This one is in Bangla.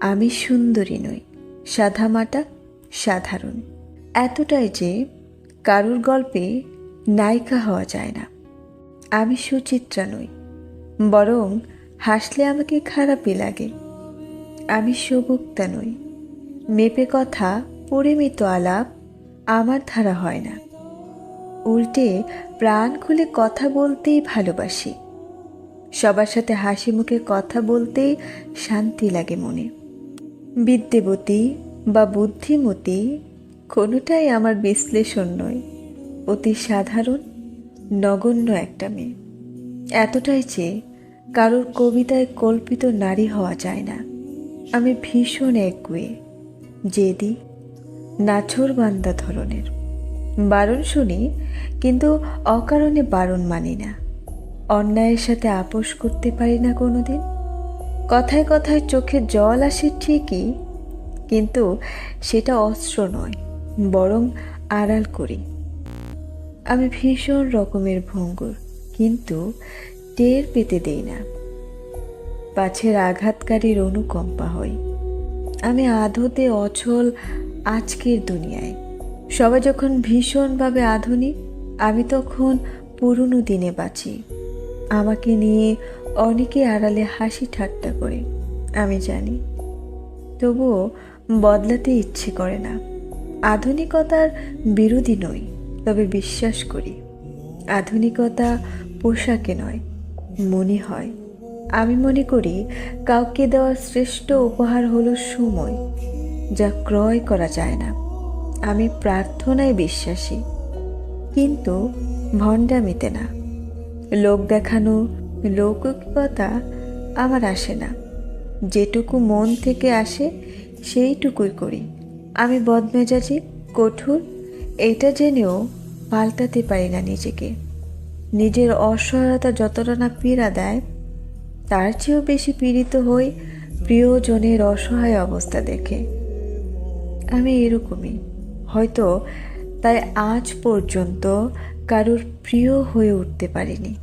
আমি সুন্দরী নই, সাদামাটা, সাধারণ। এতটাই যে কারুর গল্পে নায়িকা হওয়া যায় না। আমি সুচিত্রা নই, বরং হাসলে আমাকে খারাপই লাগে। আমি সুবক্তা নই, মেপে কথা, পরিমিত আলাপ আমার ধারা হয় না। উল্টে প্রাণ খুলে কথা বলতেই ভালোবাসি। সবার সাথে হাসি মুখে কথা বলতেই শান্তি লাগে মনে। বিদ্যেবতী বা বুদ্ধিমতী কোনোটাই আমার বিশ্লেষণ নয়। অতি সাধারণ, নগণ্য একটা মেয়ে। এতটাই যে কারোর কবিতায় কল্পিত নারী হওয়া যায় না। আমি ভীষণ একগুঁয়ে, জেদি, নাছোড়বান্দা ধরনের। বারণ শুনি, কিন্তু অকারণে বারণ মানি না। অন্যায়ের সাথে আপোষ করতে পারি না কোনোদিন। কথায় কথায় চোখে জল আসে ঠিকই, কিন্তু সেটা অস্ত্র নয়, বরং আড়াল করি। আমি ভীষণ রকমের ভঙ্গুর, কিন্তু টের পেতে দেই না। পাছের আঘাতকারীর অনুকম্পা হই। আমি আদতে অচল আজকের দুনিয়ায়। সবাই যখন ভীষণভাবে আধুনিক, আমি তখন পুরনো দিনে বাঁচি। আমাকে নিয়ে অনেকে আড়ালে হাসি ঠাট্টা করে, আমি জানি। তবুও বদলাতে ইচ্ছে করে না। আধুনিকতার বিরোধী নই, তবে বিশ্বাস করি আধুনিকতা পোশাকে নয়, মনে হয়। আমি মনে করি কাউকে দেওয়া শ্রেষ্ঠ উপহার হলো সময়, যা ক্রয় করা যায় না। আমি প্রার্থনায় বিশ্বাসী, কিন্তু ভণ্ডামিতে না। লোক দেখানো, লৌকিকতা আমার আসে না। যেটুকু মন থেকে আসে সেইটুকুই করি। আমি বদমেজাজি, কঠোর, এটা জেনেও পাল্টাতে পারি না নিজেকে। নিজের অসহায়তা যতটা না পীড়া দেয়, তার চেয়েও বেশি পীড়িত হই প্রিয়জনের অসহায় অবস্থা দেখে। আমি এরকমই, হয়তো তাই আজ পর্যন্ত কারোর প্রিয় হয়ে উঠতে পারিনি।